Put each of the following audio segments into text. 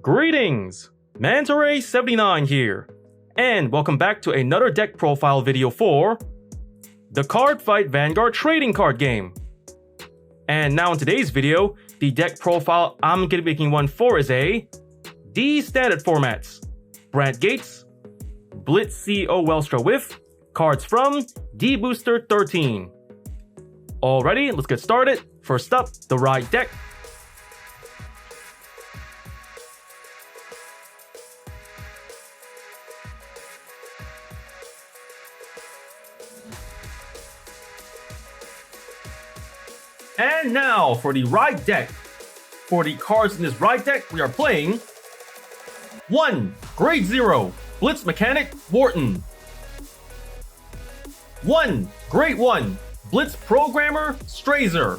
Greetings! Mantore79 here, and welcome back to another deck profile video for the Cardfight Vanguard trading card game. And now in today's video, the deck profile I'm going to be making one for is a D standard formats, Brandt Gates, Blitz CEO Welstra with cards from D-BT13. Alrighty, let's get started. First up, the Ride deck. And now for the Ride deck. For the cards in this Ride deck, we are playing 1. Grade 0, Blitz Mechanic, Wharton. 1. Grade 1, Blitz Programmer, Strazer.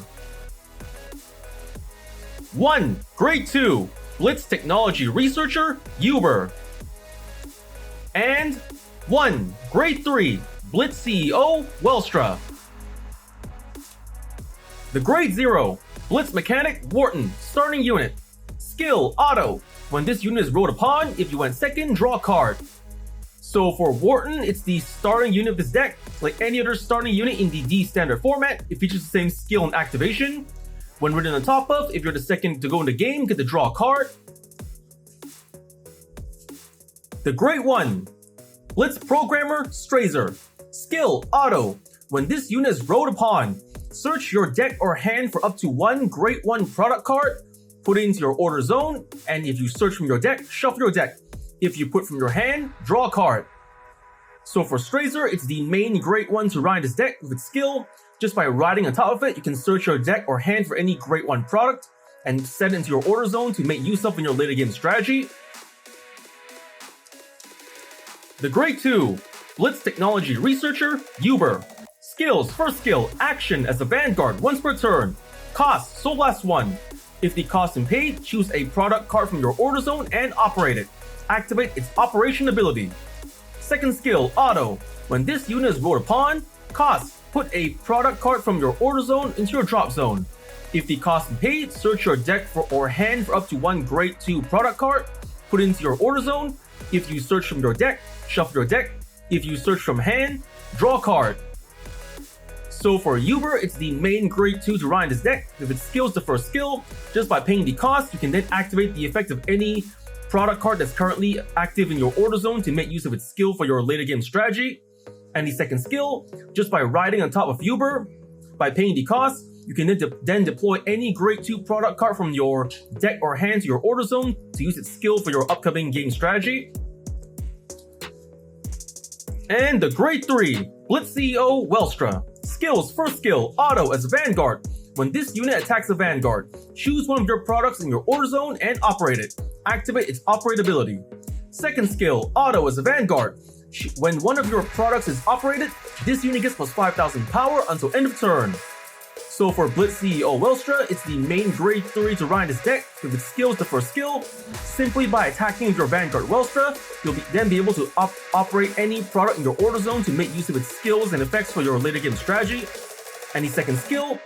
1. Grade 2, Blitz Technology Researcher, Uber. And 1. Grade 3, Blitz CEO, Welstra. The Grade 0, Blitz Mechanic, Wharton, starting unit. Skill, auto. When this unit is rolled upon, if you went second, draw a card. So for Wharton, it's the starting unit of this deck. Like any other starting unit in the D standard format, it features the same skill and activation. When written on the top of, if you're the second to go in the game, get to draw a card. The Grade 1, Blitz Programmer, Strazer. Skill, auto. When this unit is rolled upon, search your deck or hand for up to 1 Grade 1 product card, put it into your order zone, and if you search from your deck, shuffle your deck. If you put from your hand, draw a card. So for Strazer, it's the main Grade 1 to ride this deck with its skill. Just by riding on top of it, you can search your deck or hand for any Grade 1 product and set it into your order zone to make use of in your later game strategy. The Grade 2, Blitz Technology Researcher, Uber. Skills, first skill, action as a Vanguard once per turn. Cost, Soul Blast 1. If the cost is paid, choose a product card from your order zone and operate it. Activate its operation ability. Second skill, auto. When this unit is rolled upon, cost, put a product card from your order zone into your drop zone. If the cost is paid, search your deck for or hand for up to 1 Grade 2 product card, put it into your order zone. If you search from your deck, shuffle your deck. If you search from hand, draw a card. So for Uber, it's the main Grade 2 to ride this deck. If its skill is the first skill, just by paying the cost, you can then activate the effect of any product card that's currently active in your order zone to make use of its skill for your later game strategy. And the second skill, just by riding on top of Uber, by paying the cost, you can then deploy any Grade 2 product card from your deck or hand to your order zone to use its skill for your upcoming game strategy. And the Grade 3, Blitz CEO Welstra. Skills, first skill, auto as a Vanguard. When this unit attacks a Vanguard, choose one of your products in your order zone and operate it. Activate its operate ability. Second skill, auto as a Vanguard. When one of your products is operated, this unit gets plus 5,000 power until end of turn. So for Blitz CEO Welstra, it's the main Grade 3 to ride this deck. If its skill is the first skill, simply by attacking with your Vanguard Welstra, you'll then be able to operate any product in your order zone to make use of its skills and effects for your later game strategy. And the second skill,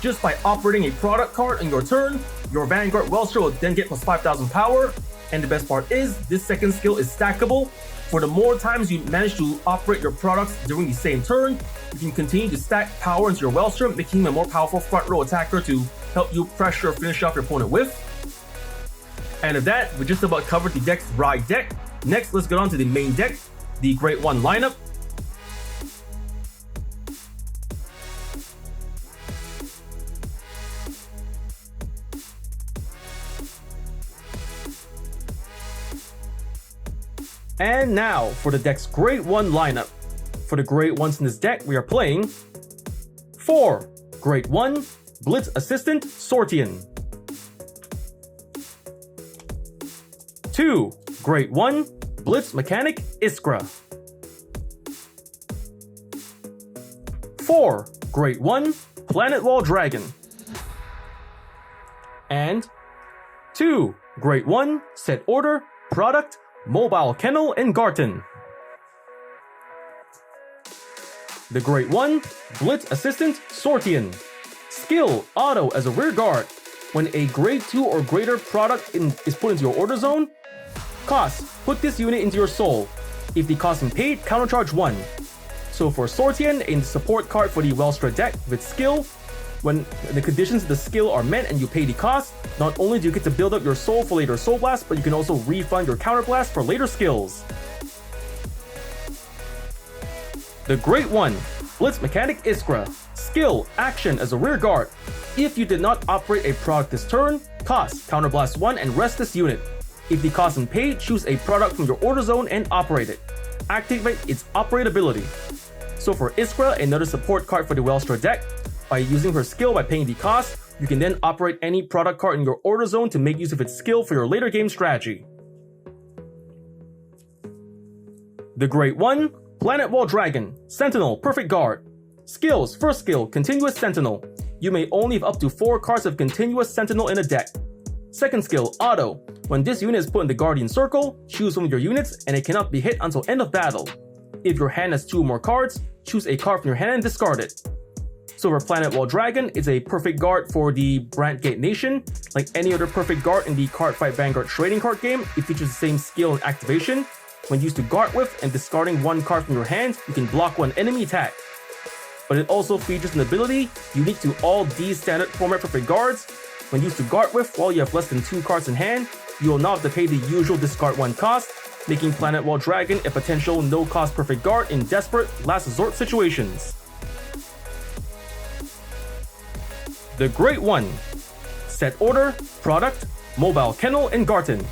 just by operating a product card on your turn, your Vanguard Welstra will then get plus 5,000 power. And the best part is, this second skill is stackable. For the more times you manage to operate your products during the same turn, you can continue to stack power into your Welstra, making him a more powerful front row attacker to help you pressure or finish off your opponent with. And with that, we just about covered the deck's Ride deck. Next, let's get on to the main deck, the Grade 1 lineup. And now for the deck's Grade 1 lineup. For the Grade 1s in this deck, we are playing 4. Grade 1, Blitz Assistant, Sortian. 2. Grade 1, Blitz Mechanic, Iskra. 4. Grade 1, Planet Wall Dragon. And 2. Grade 1, Set Order, Product, Mobile Kennel and Garten. The Grade 1, Blitz Assistant, Sortian. Skill, auto as a rear guard. When a grade 2 or greater product is put into your order zone, cost, put this unit into your soul. If the cost is paid, countercharge 1. So for Sortian, a support card for the Welstra deck with skill, when the conditions of the skill are met and you pay the cost, not only do you get to build up your soul for later soul blast, but you can also refund your counter blast for later skills. The Great One, Blitz Mechanic Iskra. Skill, action as a rear guard. If you did not operate a product this turn, cost, counterblast 1 and rest this unit. If the cost is paid, choose a product from your order zone and operate it. Activate its operate ability. So for Iskra, another support card for the Welstra deck, by using her skill by paying the cost, you can then operate any product card in your order zone to make use of its skill for your later game strategy. The Great One, Planet Wall Dragon, Sentinel, Perfect Guard. Skills, first skill, Continuous Sentinel. You may only have up to 4 cards of Continuous Sentinel in a deck. Second skill, Auto. When this unit is put in the Guardian Circle, choose one of your units and it cannot be hit until end of battle. If your hand has 2 or more cards, choose a card from your hand and discard it. So for Planet Wall Dragon, it's a perfect guard for the Brandt Gate Nation. Like any other perfect guard in the Cardfight Vanguard trading card game, it features the same skill and activation. When used to guard with and discarding 1 card from your hand, you can block 1 enemy attack. But it also features an ability unique to all these standard format perfect guards. When used to guard with while you have less than 2 cards in hand, you will not have to pay the usual discard 1 cost, making Planet Wall Dragon a potential no-cost perfect guard in desperate last resort situations. The Great One, Set Order, Product, Mobile Kennel, and Garten.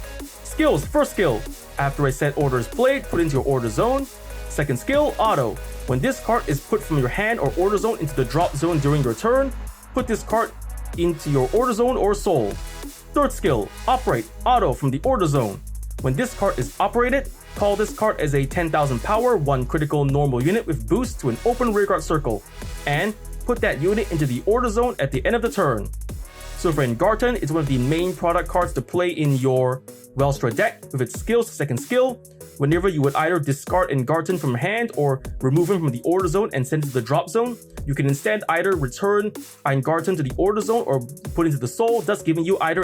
Skills, first skill, after a set order is played, put into your order zone. Second skill, Auto. When this card is put from your hand or order zone into the drop zone during your turn, put this card into your order zone or soul. Third skill, Operate, Auto from the order zone. When this card is operated, call this card as a 10,000 power, 1 critical normal unit with boost to an open rearguard circle, and put that unit into the order zone at the end of the turn. So for Garten, it's one of the main product cards to play in your Welstra deck with its skills, second skill. Whenever you would either discard Garten from hand or remove him from the order zone and send it to the drop zone, you can instead either return Garten to the order zone or put into the soul, thus giving you either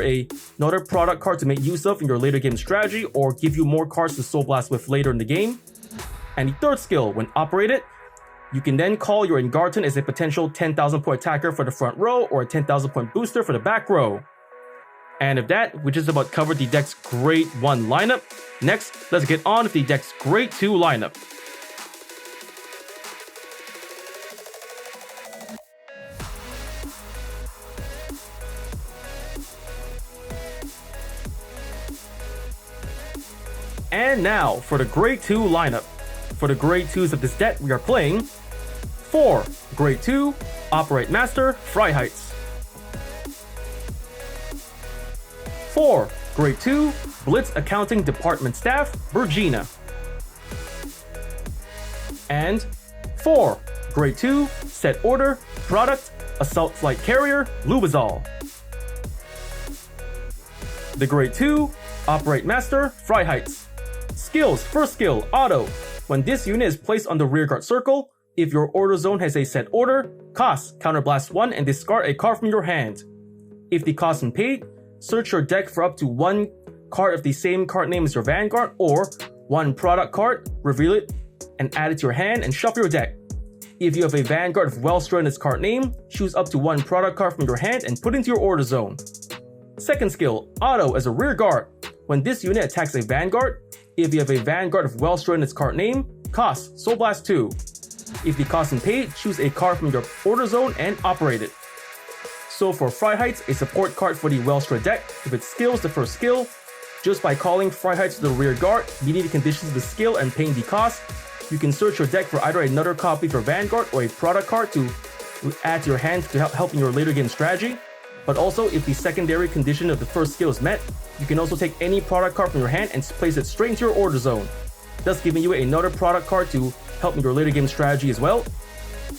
another product card to make use of in your later game strategy or give you more cards to soul blast with later in the game. And the third skill, when operated, you can then call your Garten as a potential 10,000 point attacker for the front row or a 10,000 point booster for the back row. And with that, we just about covered the deck's Great 1 lineup. Next, let's get on with the deck's Great 2 lineup. And now for the Great 2 lineup. For the Grade 2s of this deck, we are playing 4. Grade 2, Operate Master, Freiheits. 4. Grade 2, Blitz Accounting Department Staff, Bergina. And 4. Grade 2, Set Order, Product, Assault Flight Carrier, Lubazol. The Grade 2, Operate Master, Freiheits. Skills, first skill, Auto. When this unit is placed on the rearguard circle, if your order zone has a set order, cost, counterblast 1 and discard a card from your hand. If the cost is paid, search your deck for up to 1 card of the same card name as your Vanguard or 1 product card, reveal it, and add it to your hand and shuffle your deck. If you have a Vanguard of Welstra in its card name, choose up to 1 product card from your hand and put into your order zone. Second skill, Auto as a rear guard. When this unit attacks a Vanguard, if you have a Vanguard of Welstra in its card name, cost, Soul Blast 2. If the cost is paid, choose a card from your order zone and operate it. So for Freiheits, a support card for the Welstra deck, with its skills, the first skill, just by calling Freiheits to the rear guard, meeting the conditions of the skill and paying the cost, you can search your deck for either another copy for Vanguard or a product card to add to your hand to help in your later game strategy. But also, if the secondary condition of the first skill is met, you can also take any product card from your hand and place it straight into your order zone, thus giving you another product card to help in your later game strategy as well.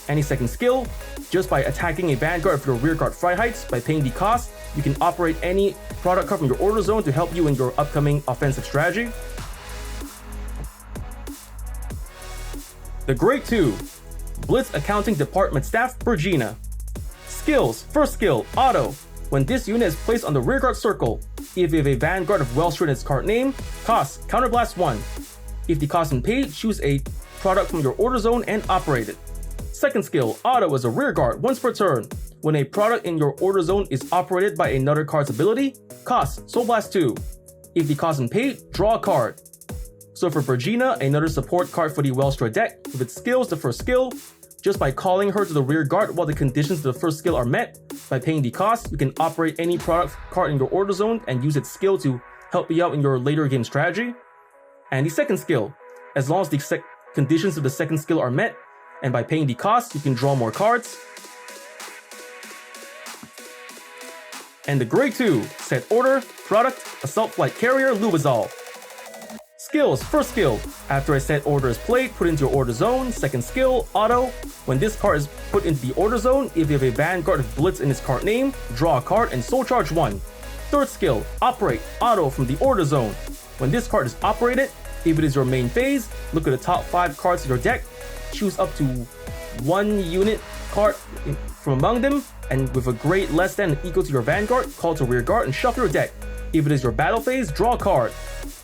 Any second skill, just by attacking a Vanguard of your rear guard Freiheits by paying the cost, you can operate any product card from your order zone to help you in your upcoming offensive strategy. The Grade 2, Blitz Accounting Department Staff, Bergina. Skills, first skill, Auto. When this unit is placed on the rearguard circle, if you have a Vanguard of Welstra in its card name, cost Counterblast 1. If the cost is paid, choose a product from your order zone and operate it. Second skill, Auto as a rearguard once per turn. When a product in your order zone is operated by another card's ability, cost Soul Blast 2. If the cost is paid, draw a card. So for Virginia, another support card for the Welstra deck, with its skills, the first skill, just by calling her to the rear guard while the conditions of the first skill are met, by paying the cost, you can operate any product card in your order zone and use its skill to help you out in your later game strategy. And the second skill, as long as the conditions of the second skill are met, and by paying the cost, you can draw more cards. And the grade 2, set order, product, Assault Flight Carrier, Lubazol. Skills, first skill, after a set order is played, put into your order zone. Second skill, Auto. When this card is put into the order zone, if you have a Vanguard of Blitz in its card name, draw a card and Soul Charge 1. Third skill, Operate, Auto from the order zone. When this card is operated, if it is your main phase, look at the top 5 cards of your deck, choose up to 1 unit card from among them, and with a grade less than or equal to your Vanguard, call to rear guard and shuffle your deck. If it is your battle phase, draw a card.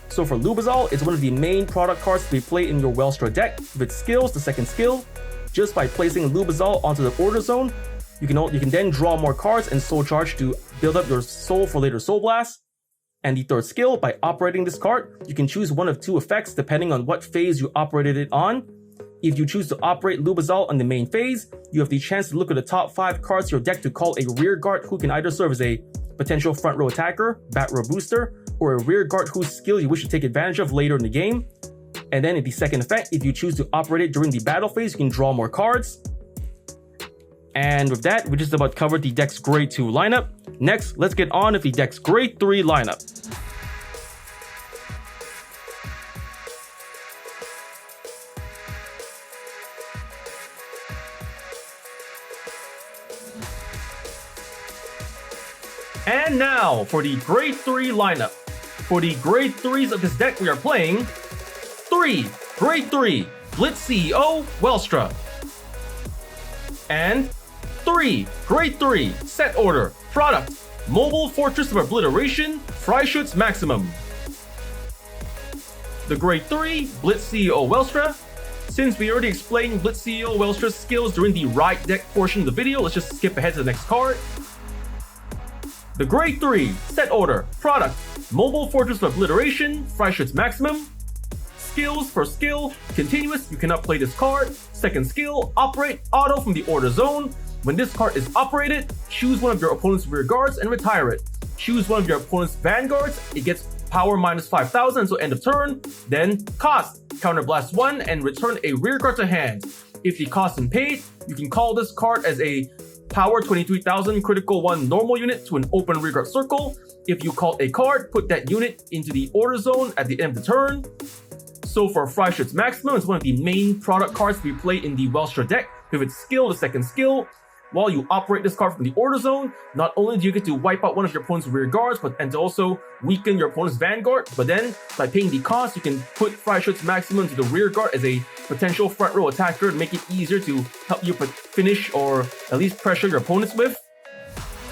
So for Lubazol, it's one of the main product cards to be played in your Welstra deck. With its skills, the second skill, just by placing Lubazol onto the order zone, you can then draw more cards and Soul Charge to build up your soul for later Soul Blast. And the third skill, by operating this card, you can choose one of 2 effects depending on what phase you operated it on. If you choose to operate Lubazol on the main phase, you have the chance to look at the top 5 cards of your deck to call a rear guard who can either serve as a potential front row attacker, bat row booster, or a rear guard whose skill you wish to take advantage of later in the game. And then in the second effect, if you choose to operate it during the battle phase, you can draw more cards. And with that, we just about covered the deck's grade 2 lineup. Next, let's get on with the deck's grade 3 lineup. And now for the grade 3 lineup. For the grade 3s of this deck, we are playing 3. Grade 3, Blitz CEO, Welstra. And 3. Grade 3, set order, product, Mobile Fortress of Obliteration, Freischütz Maximum. The grade 3, Blitz CEO, Welstra. Since we already explained Blitz CEO Welstra's skills during the right deck portion of the video, let's just skip ahead to the next card. The grade 3, set order, product, Mobile Fortress of Obliteration, Freischütz Maximum. Skills, first skill, continuous, you cannot play this card. Second skill, operate, auto from the order zone. When this card is operated, choose one of your opponent's rear guards and retire it. Choose one of your opponent's vanguards, it gets power minus 5,000 until end of turn. Then cost, Counterblast 1 and return a rear guard to hand. If the cost is paid, you can call this card as a power 23,000 critical 1 normal unit to an open rearguard circle. If you call a card, put that unit into the order zone at the end of the turn. So for Freischütz Maximum, it's one of the main product cards to be played in the Welstra deck. With its skill, the second skill, while you operate this card from the order zone, not only do you get to wipe out one of your opponent's rear guards, and to also weaken your opponent's vanguard, but then by paying the cost, you can put Freischütz Maximum to the rear guard as a potential front row attacker to make it easier to help you finish or at least pressure your opponents with.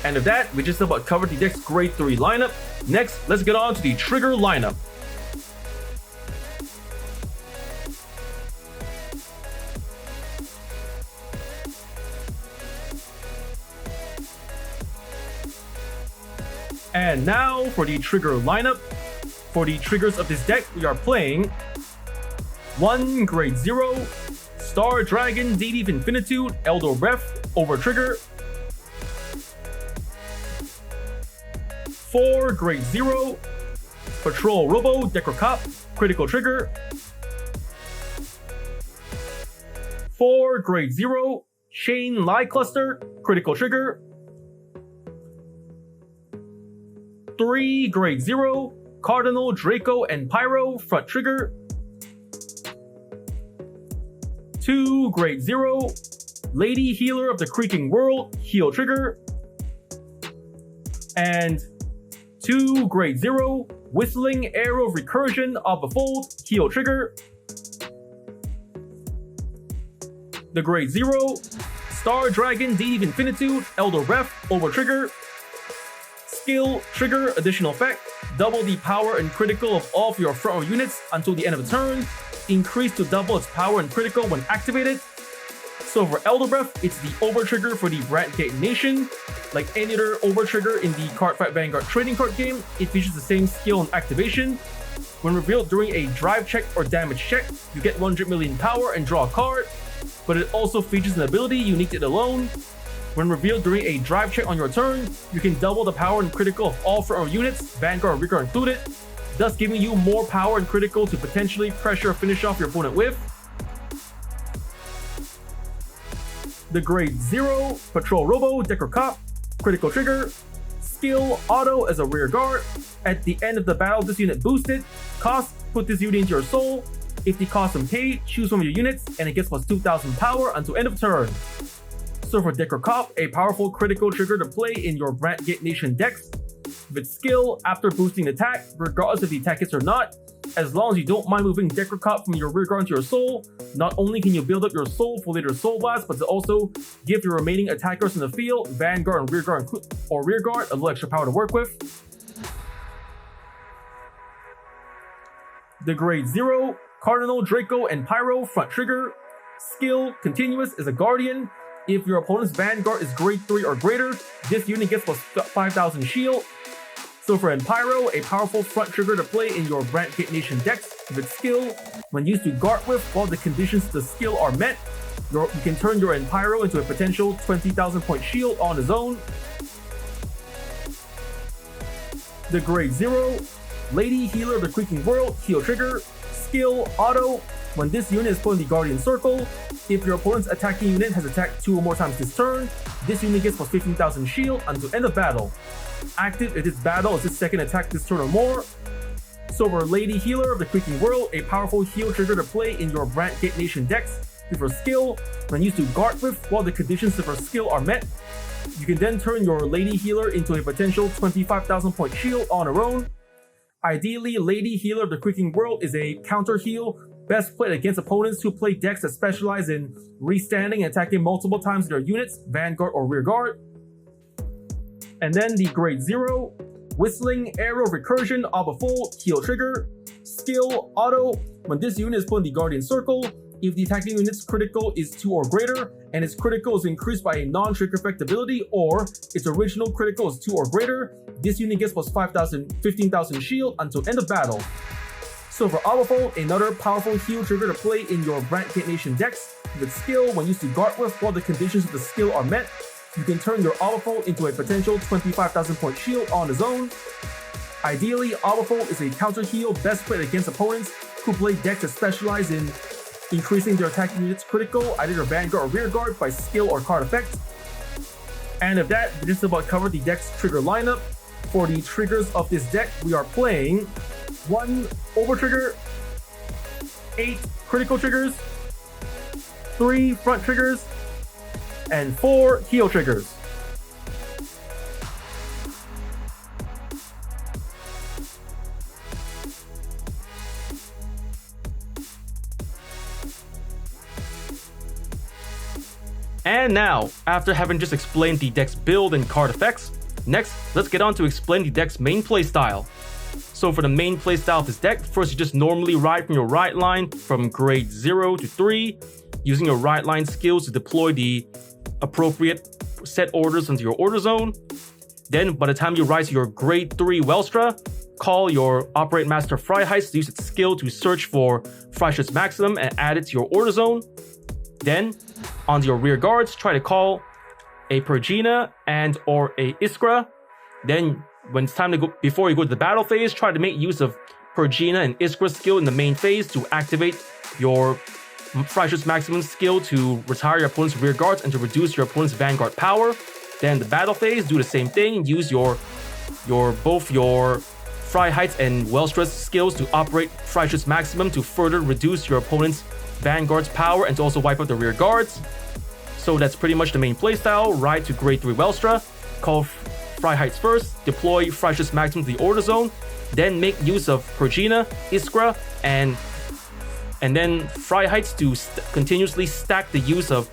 And with that, we just about covered the deck's grade 3 lineup. Next, let's get on to the trigger lineup. And now for the trigger lineup. For the triggers of this deck, we are playing 1 grade 0, Star Dragon, Deity of Infinitude, Elder Ref, over trigger. 4 grade 0, Patrol Robo, Decrocop, critical trigger. 4 grade 0, Chain Lie Cluster, critical trigger. 3 grade 0, Cardinal, Draco, and Pyro, front trigger. 2 grade 0, Lady Healer of the Creaking World, heel trigger. And 2 grade 0, Whistling Arrow of Recursion of the Fold, heel trigger. The grade 0, Star Dragon, Deity of Infinitude, Elder Ref, over trigger. Skill, trigger, additional effect, double the power and critical of all of your front row units until the end of the turn, increase to double its power and critical when activated. So for Elder Breath, it's the over trigger for the Brandt Nation. Like any other over trigger in the Cardfight Vanguard trading card game, it features the same skill and activation. When revealed during a drive check or damage check, you get 100 million power and draw a card, but it also features an ability unique to it alone. When revealed during a drive check on your turn, you can double the power and critical of all front row units, Vanguard and Rearguard included, thus giving you more power and critical to potentially pressure or finish off your opponent with. The Grade 0 Patrol Robo Decker Cop, critical trigger, skill auto as a rear guard. At the end of the battle, this unit boosted. Cost, put this unit into your soul. If the cost is paid, choose one of your units, and it gets plus 2,000 power until end of turn. So for Decker Cop, a powerful critical trigger to play in your Brandt Nation decks. With skill, after boosting the attack, regardless if the attack hits or not, as long as you don't mind moving Decker Cop from your rear guard into your soul, not only can you build up your soul for later soul blast, but to also give your remaining attackers in the field, Vanguard and rear guard a little extra power to work with. The Grade 0 Cardinal, Draco, and Pyro front trigger. Skill, continuous, is a guardian. If your opponent's Vanguard is Grade 3 or greater, this unit gets plus 5,000 shield. So for Pyro, a powerful front trigger to play in your Brandt Nation decks. With skill, when used to guard with while the conditions to the skill are met, you can turn your Pyro into a potential 20,000 point shield on his own. The Grade 0 Lady Healer of the Creaking World, heal trigger, skill, auto. When this unit is put in the Guardian Circle, if your opponent's attacking unit has attacked 2 or more times this turn, this unit gets plus 15,000 shield until end of battle. Active if this battle is its second attack this turn or more. So for Lady Healer of the Creaking World, a powerful heal trigger to play in your Brandt Nation decks. For skill, when used to guard with while the conditions of her skill are met, you can then turn your Lady Healer into a potential 25,000 point shield on her own. Ideally, Lady Healer of the Creaking World is a counter heal, best played against opponents who play decks that specialize in restanding and attacking multiple times in their units, Vanguard or Rear Guard. And then the Grade 0 Whistling Arrow Recursion Full heal trigger, skill, auto. When this unit is put in the Guardian Circle, if the attacking unit's critical is 2 or greater, and its critical is increased by a non-trigger effect ability, or its original critical is 2 or greater, this unit gets plus 15,000 shield until end of battle. So for Full, another powerful heal trigger to play in your Brandt Nation decks. With skill, when used to guard with while the conditions of the skill are met, you can turn your Full into a potential 25,000 point shield on his own. Ideally, Full is a counter heal best played against opponents who play decks that specialize in increasing their attacking units critical, either their Vanguard or Rear Guard by skill or card effect. And of that, we just about covered the deck's trigger lineup. For the triggers of this deck, we are playing 1 over trigger, 8 critical triggers, 3 front triggers, and 4 heal triggers. And now, after having just explained the deck's build and card effects, next, let's get on to explain the deck's main playstyle. So for the main playstyle of this deck, first you just normally ride from your ride line from Grade 0 to 3, using your ride line skills to deploy the appropriate set orders into your order zone. Then by the time you rise to your Grade 3 Welstra, call your Operate Master Freiheit to use its skill to search for Freiheit's Maximum and add it to your order zone. Then, onto your rear guards, try to call a Pergina and or a Iskra. Then, when it's time to go, before you go to the battle phase, try to make use of Pergina and Iskra skill in the main phase to activate your Freiheit's Maximum skill to retire your opponent's rear guards and to reduce your opponent's Vanguard power. Then the battle phase, do the same thing. Use both your Freiheit and Welstra's skills to operate Freiheit's Maximum to further reduce your opponent's Vanguard's power and to also wipe out the rear guards. So that's pretty much the main playstyle. Ride to Grade 3 Welstra, call Freiheit first, deploy Freiheit's Maximum to the order zone, then make use of Pergina, Iskra, and then Freiheit to continuously stack the use of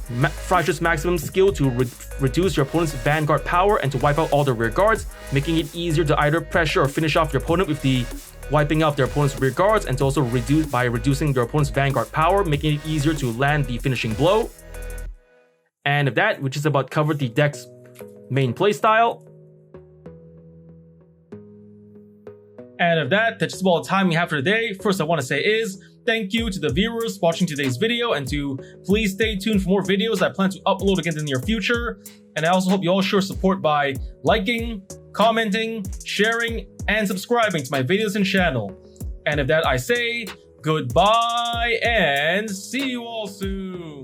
Freiheit's Maximum skill to reduce your opponent's Vanguard power and to wipe out all the rear guards making it easier to either pressure or finish off your opponent with the wiping out their opponent's rear guards, and to also reducing their opponent's Vanguard power, making it easier to land the finishing blow. And of that, we just about covered the deck's main playstyle. And of that, that's just about all the time we have for today. First I want to say is, thank you to the viewers watching today's video, and to please stay tuned for more videos I plan to upload again in the near future. And I also hope you all show support by liking, commenting, sharing, and subscribing to my videos and channel. And of that I say, goodbye and see you all soon.